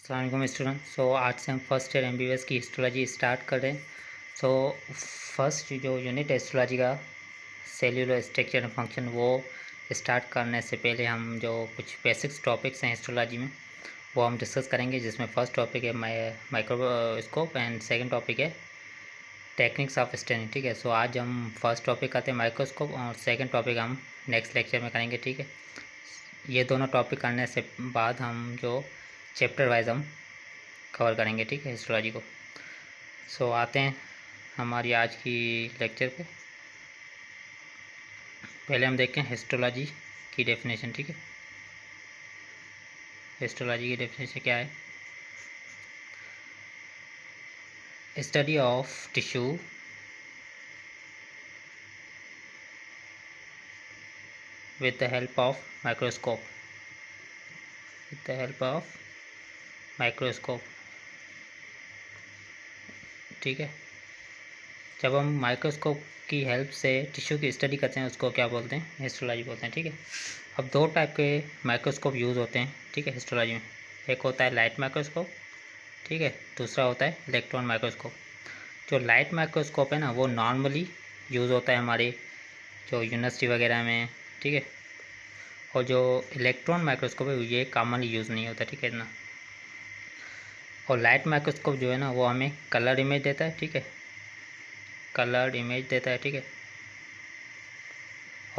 अस्सलाम स्टूडेंट। आज से हम फर्स्ट ईयर एमबीबीएस की हिस्टोलॉजी स्टार्ट कर रहे हैं। फर्स्ट जो यूनिट है हिस्टोलॉजी का, सेल्यूलर स्ट्रक्चर एंड फंक्शन, वो स्टार्ट करने से पहले हम जो कुछ बेसिक्स टॉपिक्स हैं हिस्टोलॉजी में वो हम डिस्कस करेंगे, जिसमें फर्स्ट टॉपिक है माइक्रोस्कोप एंड सेकंड टॉपिक है टेक्निक्स ऑफ स्टैंडिंग। ठीक है, आज हम फर्स्ट टॉपिक आते हैं माइक्रोस्कोप और सेकंड टॉपिक हम नेक्स्ट लेक्चर में करेंगे। ठीक है, ये दोनों टॉपिक करने से बाद हम जो चैप्टर वाइज हम कवर करेंगे। ठीक है, हिस्टोलॉजी को। आते हैं हमारी आज की लेक्चर पे। पहले हम देखते हैं हिस्टोलॉजी की डेफिनेशन। ठीक है, हिस्टोलॉजी की डेफिनेशन क्या है? Study of tissue with the help of microscope, with the help of microscope। ठीक है, जब हम माइक्रोस्कोप की हेल्प से टिश्यू की स्टडी करते हैं उसको क्या बोलते हैं? हिस्टोलॉजी बोलते हैं। ठीक है, अब दो टाइप के माइक्रोस्कोप यूज़ होते हैं। ठीक है, हिस्टोलॉजी में एक होता है लाइट माइक्रोस्कोप, ठीक है, दूसरा होता है इलेक्ट्रॉन माइक्रोस्कोप। जो लाइट माइक्रोस्कोप है ना, वो नॉर्मली यूज़ होता है हमारे जो यूनिवर्सिटी वगैरह में। ठीक है, और जो इलेक्ट्रॉन माइक्रोस्कोप है ये कॉमनली यूज़ नहीं होता। ठीक है ना, और लाइट माइक्रोस्कोप जो है ना वो हमें कलर इमेज देता है। ठीक है, कलर्ड इमेज देता है। ठीक है,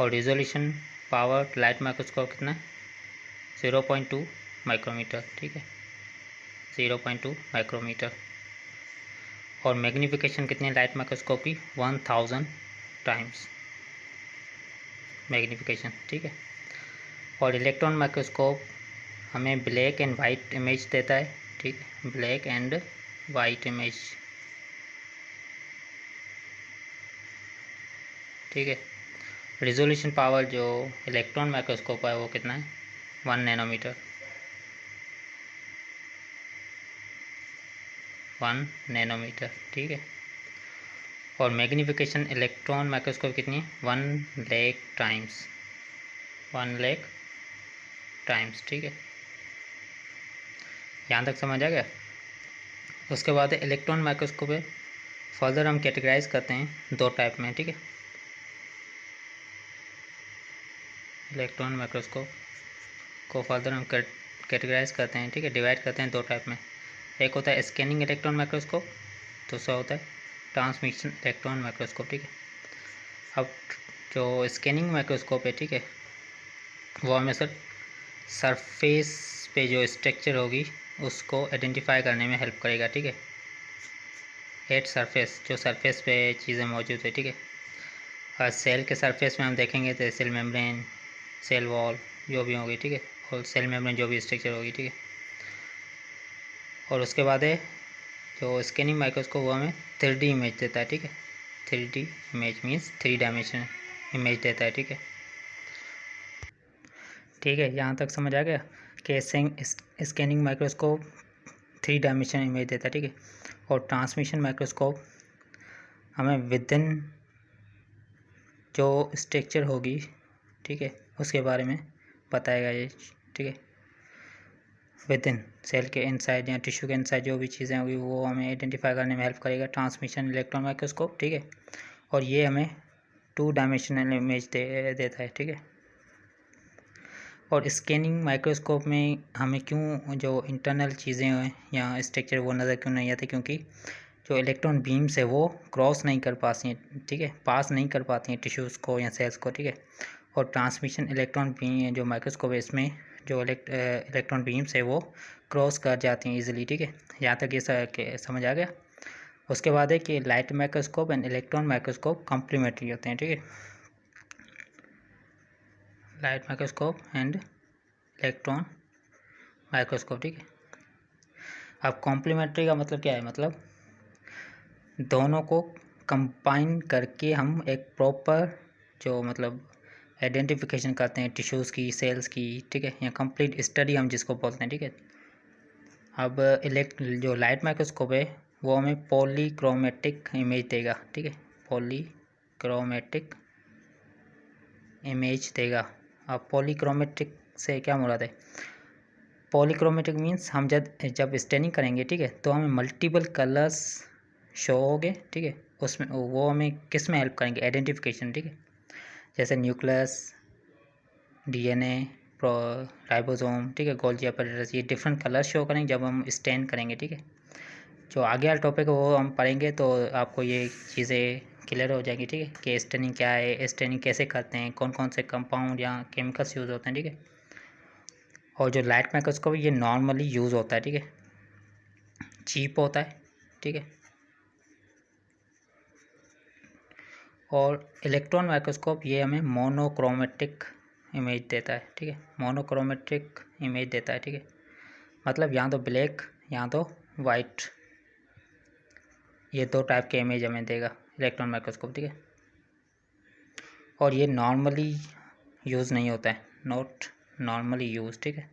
और रिजोल्यूशन पावर लाइट माइक्रोस्कोप कितना है? 0.2 माइक्रोमीटर। ठीक है, 0.2 माइक्रोमीटर। और मैग्नीफिकेशन कितनी है लाइट माइक्रोस्कोप की? 1000 टाइम्स मैग्नीफिकेशन। ठीक है, और इलेक्ट्रॉन माइक्रोस्कोप हमें ब्लैक एंड वाइट इमेज देता है। ठीक है, ब्लैक एंड वाइट इमेज। ठीक है, रिजोल्यूशन पावर जो इलेक्ट्रॉन माइक्रोस्कोप है वो कितना है? 1 नैनोमीटर, 1 नैनोमीटर। ठीक है, और मैग्नीफिकेशन इलेक्ट्रॉन माइक्रोस्कोप कितनी है? 1 लाख टाइम्स, 1 लाख टाइम्स। ठीक है, यहाँ तक समझ आ गया? उसके बाद इलेक्ट्रॉन माइक्रोस्कोप है, फर्दर हम कैटेगराइज करते हैं दो टाइप में। ठीक है, इलेक्ट्रॉन माइक्रोस्कोप को फर्दर हम कैटेगराइज करते हैं। ठीक है, डिवाइड करते हैं दो टाइप में। एक होता है स्कैनिंग इलेक्ट्रॉन माइक्रोस्कोप, दूसरा होता है ट्रांसमिशन इलेक्ट्रॉन माइक्रोस्कोप। ठीक है, अब जो स्कैनिंग माइक्रोस्कोप है, ठीक है, वो हमें सर सरफेस पे जो स्ट्रक्चर होगी उसको आइडेंटिफाई करने में हेल्प करेगा। ठीक है, एट सरफेस, जो सरफेस पे चीज़ें मौजूद है। ठीक है, और सेल के सरफेस में हम देखेंगे तो सेल मेम्ब्रेन, सेल वॉल जो भी होगी। ठीक है, और सेल मेम्ब्रेन जो भी स्ट्रक्चर होगी। ठीक है, और उसके बाद है जो स्कैनिंग माइक्रोस्कोप वो हमें 3D इमेज देता है। ठीक है, 3D image means 3 dimension image देता है। ठीक है, ठीक है, यहाँ तक समझ आ गया कि स्कैनिंग माइक्रोस्कोप 3 डायमेंशन इमेज देता है। ठीक है, और ट्रांसमिशन माइक्रोस्कोप हमें विदिन जो स्ट्रक्चर होगी, ठीक है, उसके बारे में बताएगा ये। ठीक है, विदिन सेल के इनसाइड या टिश्यू के इनसाइड जो भी चीज़ें होगी वो हमें आइडेंटिफाई करने में हेल्प करेगा ट्रांसमिशन इलेक्ट्रॉन माइक्रोस्कोप। ठीक है, और ये हमें 2 डायमेंशनल इमेज देता है। ठीक है, और स्कैनिंग माइक्रोस्कोप में हमें क्यों जो इंटरनल चीज़ें हैं या स्ट्रक्चर वो नज़र क्यों नहीं आते? क्योंकि जो इलेक्ट्रॉन बीम्स है वो क्रॉस नहीं कर पाती हैं। ठीक है, पास नहीं कर पाती हैं टिश्यूज़ को या सेल्स को। ठीक है, और ट्रांसमिशन इलेक्ट्रॉन बीम जो माइक्रोस्कोप है इसमें जो इलेक्ट्रॉन बीम्स है वो क्रॉस कर जाती हैं ईजिली। ठीक है, यहाँ तक ये समझ आ गया? उसके बाद है कि light microscope and electron microscope complementary होते हैं। ठीक है, light microscope and electron microscope. ठीक है, अब कॉम्प्लीमेंट्री का मतलब क्या है? मतलब दोनों को कंबाइन करके हम एक प्रॉपर जो मतलब आइडेंटिफिकेशन करते हैं टिश्यूज़ की, सेल्स की। ठीक है, या कंप्लीट स्टडी हम जिसको बोलते हैं। ठीक है, अब जो लाइट माइक्रोस्कोप है वो हमें पॉलीक्रोमेटिक इमेज देगा। ठीक है, पॉलीक्रोमेटिक इमेज देगा। अब पॉलीक्रोमेटिक से क्या मुराद है? पॉलीक्रोमेटिक मीन्स हम जब स्टेनिंग करेंगे, ठीक है, तो हमें मल्टीपल कलर्स शो होंगे, ठीक है। उसमें वो हमें किस में हेल्प करेंगे, आइडेंटिफिकेशन, ठीक है। जैसे न्यूक्लियस, डीएनए, राइबोसोम, ठीक है, गोल्गी एपेरेटस, ये डिफरेंट कलर शो करेंगे जब हम स्टेन करेंगे, ठीक है। जो आगे वाला टॉपिक है वो हम पढ़ेंगे तो आपको ये चीज़ें क्लियर हो जाएंगी, ठीक है, कि स्टेनिंग क्या है, स्टेनिंग कैसे करते हैं, कौन कौन से कंपाउंड या केमिकल्स यूज़ होते हैं, ठीक है। और जो लाइट माइक्रोस्कोप ये नॉर्मली यूज़ होता है, ठीक है, चीप होता है, ठीक है। और इलेक्ट्रॉन माइक्रोस्कोप ये हमें मोनोक्रोमेटिक इमेज देता है, ठीक है, मोनोक्रोमेटिक इमेज देता है, ठीक है। मतलब यहाँ तो ब्लैक, यहाँ तो वाइट, ये दो टाइप के इमेज हमें देगा इलेक्ट्रॉन माइक्रोस्कोप, ठीक है। और ये नॉर्मली यूज़ नहीं होता है, नॉट नॉर्मली यूज़, ठीक है,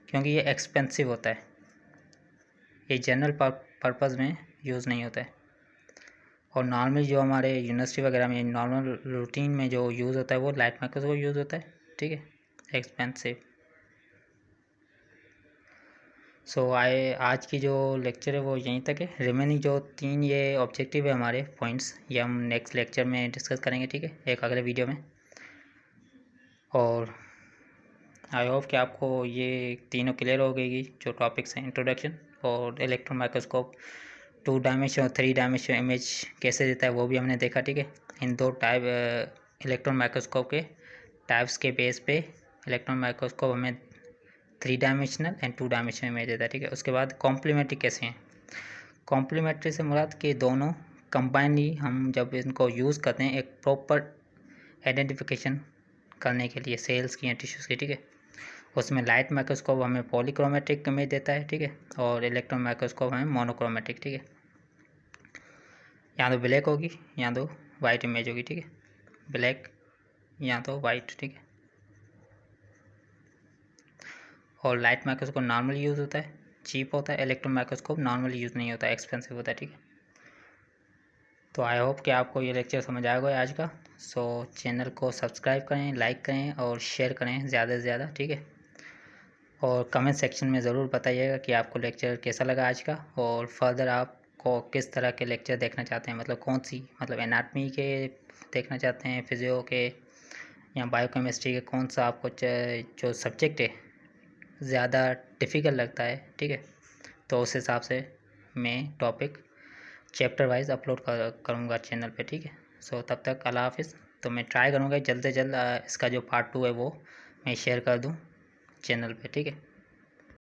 क्योंकि ये एक्सपेंसिव होता है, ये जनरल पर्पज़ में यूज़ नहीं होता है। और नॉर्मली जो हमारे यूनिवर्सिटी वगैरह में नॉर्मल रूटीन में जो यूज़ होता है वो लाइट माइक्रोस्कोप यूज़ होता है, ठीक है, एक्सपेंसिव। सो आज की जो लेक्चर है वो यहीं तक है। रिमेनिंग जो 3 ये ऑब्जेक्टिव है हमारे पॉइंट्स, ये हम नेक्स्ट लेक्चर में डिस्कस करेंगे, ठीक है, एक अगले वीडियो में। और आई होप कि आपको ये तीनों क्लियर हो गई जो टॉपिक्स हैं, इंट्रोडक्शन और इलेक्ट्रॉन माइक्रोस्कोप, 2 डायमेंशन और 3 डायमेंशन इमेज कैसे देता है वो भी हमने देखा, ठीक है। इन दो टाइप इलेक्ट्रॉन माइक्रोस्कोप के टाइप्स के बेस पे इलेक्ट्रॉन माइक्रोस्कोप हमें 3 डायमेंशनल एंड 2 डायमेंशनल इमेज देता है, ठीक है। उसके बाद कॉम्प्लीमेंट्री कैसे हैं, कॉम्प्लीमेंट्री से मुराद कि दोनों कंबाइनली हम जब इनको यूज़ करते हैं एक प्रॉपर आइडेंटिफिकेशन करने के लिए सेल्स की या टिश्यूज़ की, ठीक है। उसमें लाइट माइक्रोस्कोप हमें पॉलीक्रोमेटिक इमेज देता है, ठीक है, और इलेक्ट्रॉन माइक्रोस्कोप हमें मोनोक्रोमेटिक, ठीक है। या तो ब्लैक होगी या तो वाइट इमेज होगी, ठीक है, ब्लैक या तो वाइट, ठीक है। और लाइट माइक्रोस्कोप नॉर्मली यूज़ होता है, चीप होता है, इलेक्ट्रॉन माइक्रोस्कोप नॉर्मली यूज़ नहीं होता है, एक्सपेंसिव होता है, ठीक है। तो आई होप कि आपको ये लेक्चर समझ आएगा आज का। सो चैनल को सब्सक्राइब करें, लाइक करें और शेयर करें ज़्यादा से ज़्यादा, ठीक है। और कमेंट सेक्शन में ज़रूर बताइएगा कि आपको लेक्चर कैसा लगा आज का, और फर्दर आपको किस तरह के लेक्चर देखना चाहते हैं, मतलब कौन सी, मतलब एनाटमी के देखना चाहते हैं, फिजियो के या बायोकेमिस्ट्री के, कौन सा आपको जो सब्जेक्ट है ज़्यादा डिफ़िकल्ट लगता है, ठीक है। तो उस हिसाब से मैं टॉपिक चैप्टर वाइज अपलोड करूँगा चैनल पे, ठीक है। सो तब तक अल्लाह हाफिज़। तो मैं ट्राई करूँगा जल्द से जल्द इसका जो पार्ट 2 है वो मैं शेयर कर दूँ चैनल पे, ठीक है।